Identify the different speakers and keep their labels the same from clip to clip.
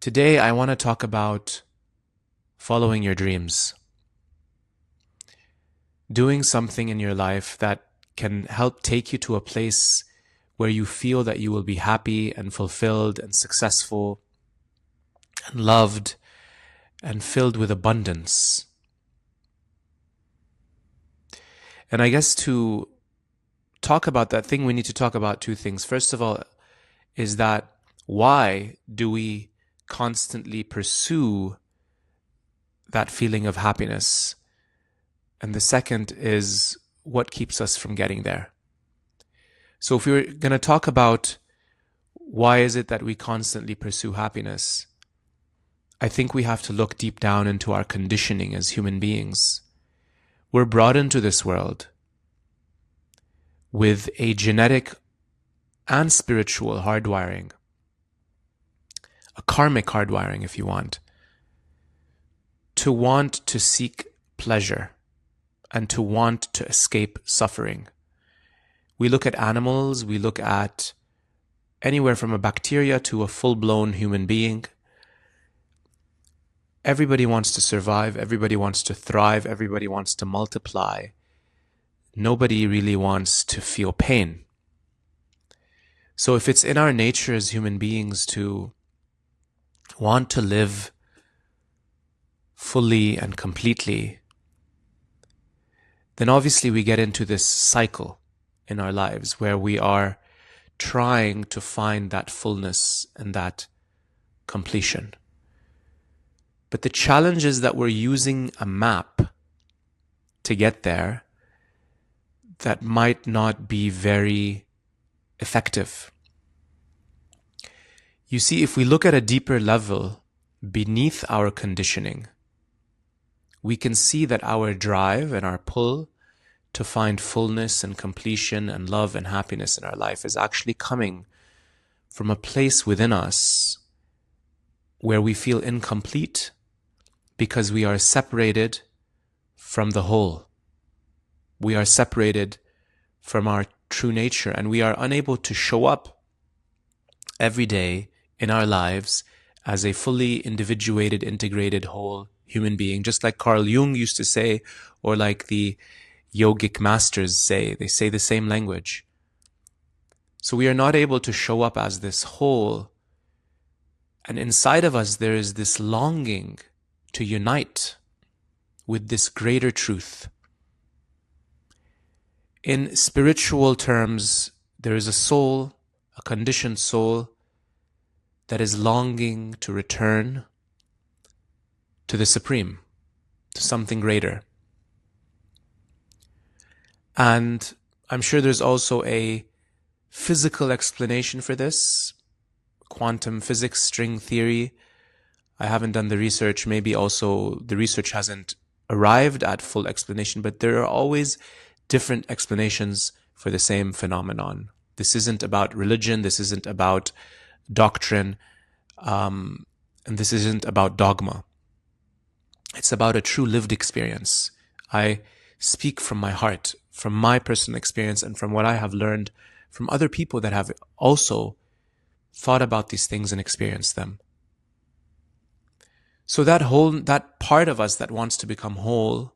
Speaker 1: Today, I want to talk about following your dreams, doing something in your life that can help take you to a place where you feel that you will be happy and fulfilled and successful and loved and filled with abundance. And I guess to talk about that thing, we need to talk about two things. First of all, is that why do we constantly pursue that feeling of happiness? And the second is what keeps us from getting there. So if we're going to talk about why is it that we constantly pursue happiness, I think we have to look deep down into our conditioning as human beings. We're brought into this world with a genetic and spiritual hardwiring, a karmic hardwiring if you want, to want to seek pleasure and to want to escape suffering. We look at animals, we look at anywhere from a bacteria to a full-blown human being. Everybody wants to survive, everybody wants to thrive, everybody wants to multiply. Nobody really wants to feel pain. So if it's in our nature as human beings to want to live fully and completely, then obviously we get into this cycle in our lives where we are trying to find that fullness and that completion. But the challenge is that we're using a map to get there that might not be very effective. You see, if we look at a deeper level beneath our conditioning, we can see that our drive and our pull to find fullness and completion and love and happiness in our life is actually coming from a place within us where we feel incomplete because we are separated from the whole. We are separated from our true nature, and we are unable to show up every day in our lives as a fully individuated, integrated, whole human being, just like Carl Jung used to say, or like the yogic masters say. They say the same language. So we are not able to show up as this whole, and inside of us there is this longing to unite with this greater truth. In spiritual terms, there is a soul, a conditioned soul, that is longing to return to the Supreme, to something greater. And I'm sure there's also a physical explanation for this, quantum physics, string theory. I haven't done the research. Maybe also the research hasn't arrived at full explanation, but there are always different explanations for the same phenomenon. This isn't about religion. This isn't about doctrine. And this isn't about dogma. It's about a true lived experience. I speak from my heart, from my personal experience, and from what I have learned from other people that have also thought about these things and experienced them. So that part of us that wants to become whole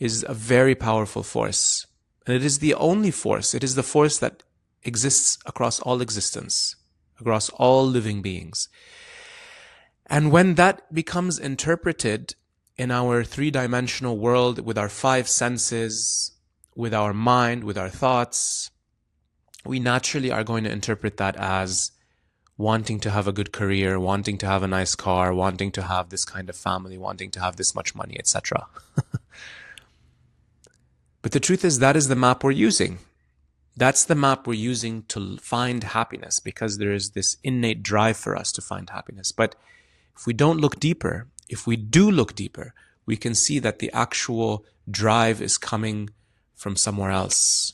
Speaker 1: is a very powerful force. And it is the only force. It is the force that exists across all existence, across all living beings. And when that becomes interpreted in our three-dimensional world with our five senses, with our mind, with our thoughts, we naturally are going to interpret that as wanting to have a good career, wanting to have a nice car, wanting to have this kind of family, wanting to have this much money, etc. But the truth is that is the map we're using. That's the map we're using to find happiness, because there is this innate drive for us to find happiness. But if we don't look deeper, if we do look deeper, we can see that the actual drive is coming from somewhere else.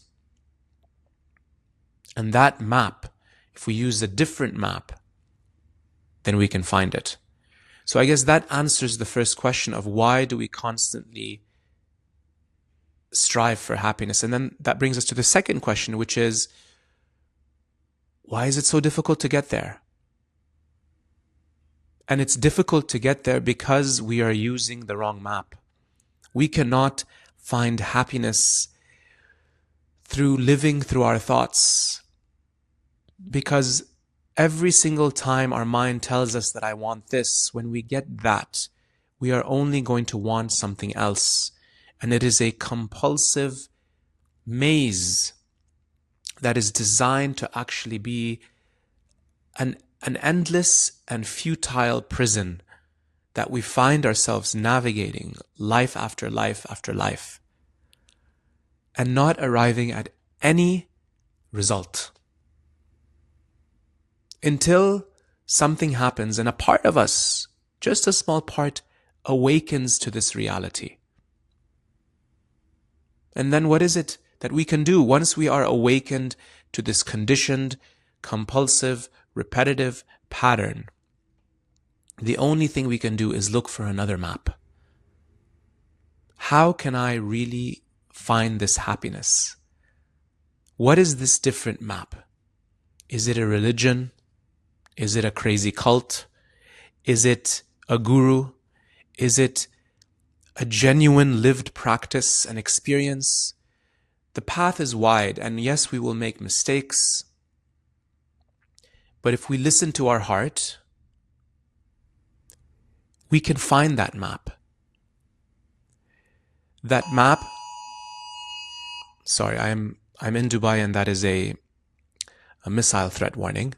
Speaker 1: And that map, if we use a different map, then we can find it. So I guess that answers the first question of why do we constantly strive for happiness? And then that brings us to the second question, which is, why is it so difficult to get there? And it's difficult to get there because we are using the wrong map. We cannot find happiness through living through our thoughts, because every single time our mind tells us that I want this, when we get that, we are only going to want something else. And it is a compulsive maze that is designed to actually be an endless and futile prison that we find ourselves navigating life after life after life, and not arriving at any result. Until something happens and a part of us, just a small part, awakens to this reality. And then what is it that we can do once we are awakened to this conditioned, compulsive, repetitive pattern? The only thing we can do is look for another map. How can I really find this happiness? What is this different map? Is it a religion? Is it a crazy cult? Is it a guru? Is it a genuine lived practice and experience? The path is wide, and yes, we will make mistakes. But if we listen to our heart, we can find that map. That map, sorry, I'm in Dubai, and that is a missile threat warning.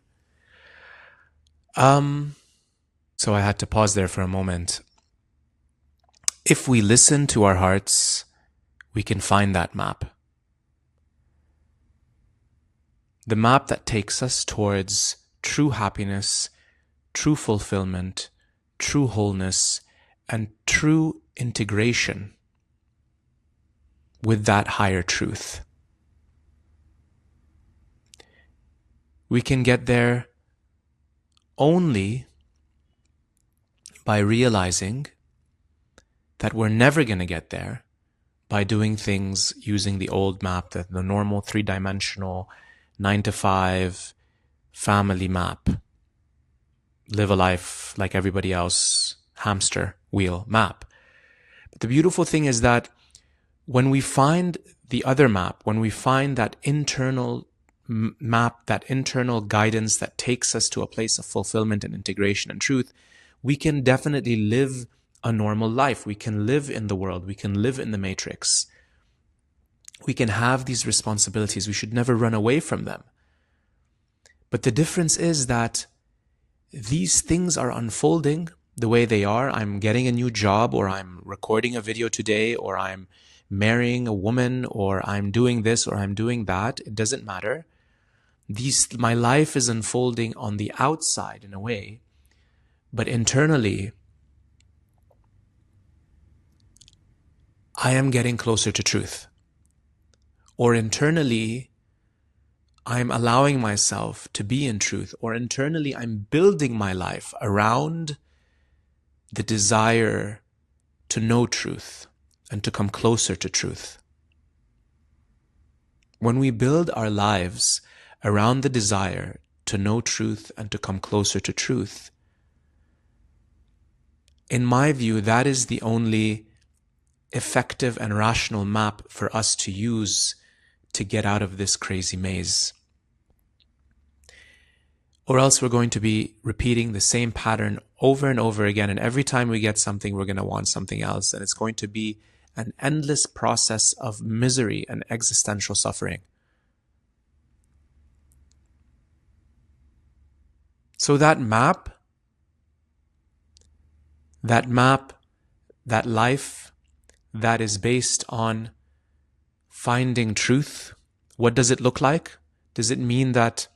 Speaker 1: So I had to pause there for a moment. If we listen to our hearts, we can find that map. The map that takes us towards true happiness, true fulfillment, true wholeness, and true integration with that higher truth. We can get there only by realizing that we're never going to get there by doing things using the old map, the normal 3-dimensional 9-to-5 family map. Live a life like everybody else, hamster wheel map. But the beautiful thing is that when we find the other map, when we find that internal map, that internal guidance that takes us to a place of fulfillment and integration and truth, we can definitely live a normal life. We can live in the world. We can live in the matrix. We can have these responsibilities. We should never run away from them. But the difference is that these things are unfolding the way they are. I'm getting a new job, or I'm recording a video today, or I'm marrying a woman, or I'm doing this, or I'm doing that. It doesn't matter. My life is unfolding on the outside in a way, but internally, I am getting closer to truth. Or internally, I'm allowing myself to be in truth. Or internally, I'm building my life around the desire to know truth and to come closer to truth. When we build our lives around the desire to know truth and to come closer to truth, in my view, that is the only effective and rational map for us to use to get out of this crazy maze. Or else we're going to be repeating the same pattern over and over again, and every time we get something, we're going to want something else, and it's going to be an endless process of misery and existential suffering. So that life that is based on finding truth, what does it look like? Does it mean that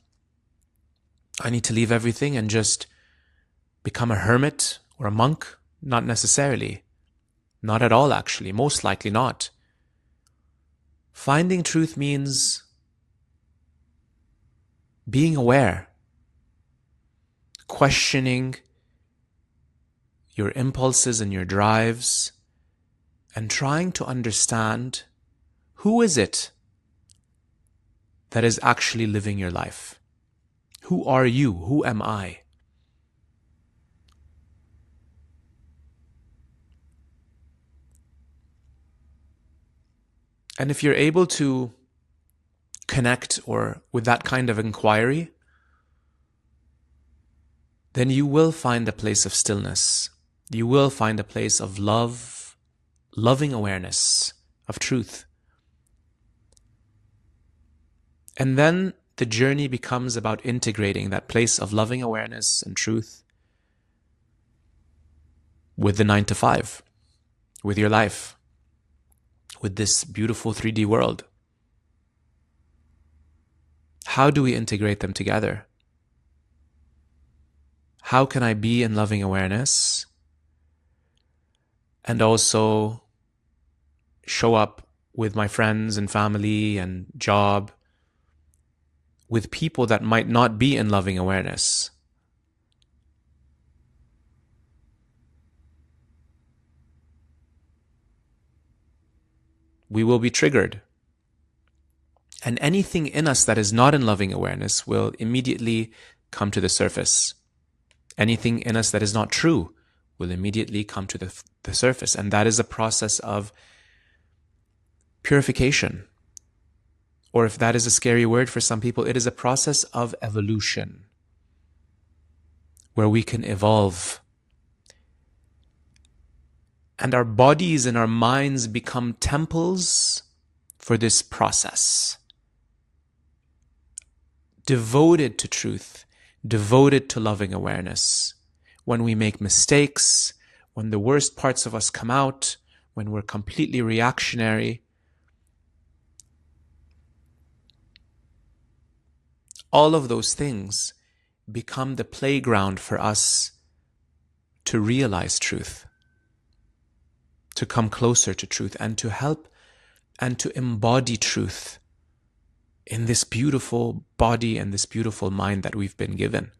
Speaker 1: I need to leave everything and just become a hermit or a monk? Not necessarily. Not at all, actually. Most likely not. Finding truth means being aware, questioning your impulses and your drives, and trying to understand who is it that is actually living your life. Who are you? Who am I? And if you're able to connect or with that kind of inquiry, then you will find a place of stillness. You will find a place of love, loving awareness of truth. And then the journey becomes about integrating that place of loving awareness and truth with the 9 to 5, with your life, with this beautiful 3D world. How do we integrate them together? How can I be in loving awareness and also show up with my friends and family and job with people that might not be in loving awareness? We will be triggered. And anything in us that is not in loving awareness will immediately come to the surface. Anything in us that is not true will immediately come to the surface. And that is a process of purification. Or if that is a scary word for some people, it is a process of evolution, where we can evolve. And our bodies and our minds become temples for this process. Devoted to truth, devoted to loving awareness. When we make mistakes, when the worst parts of us come out, when we're completely reactionary, all of those things become the playground for us to realize truth, to come closer to truth, and to help and to embody truth in this beautiful body and this beautiful mind that we've been given.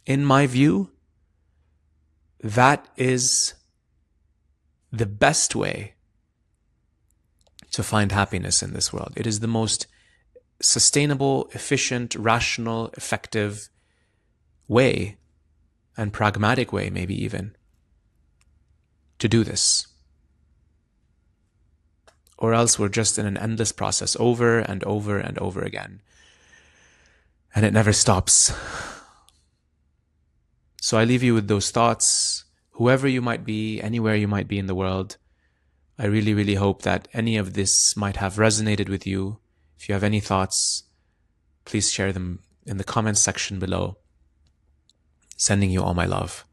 Speaker 1: In my view, that is the best way to find happiness in this world. It is the most sustainable, efficient, rational, effective way, and pragmatic way, maybe even, to do this. Or else we're just in an endless process over and over and over again. And it never stops. So I leave you with those thoughts. Whoever you might be, anywhere you might be in the world, I really, really hope that any of this might have resonated with you. If you have any thoughts, please share them in the comments section below. Sending you all my love.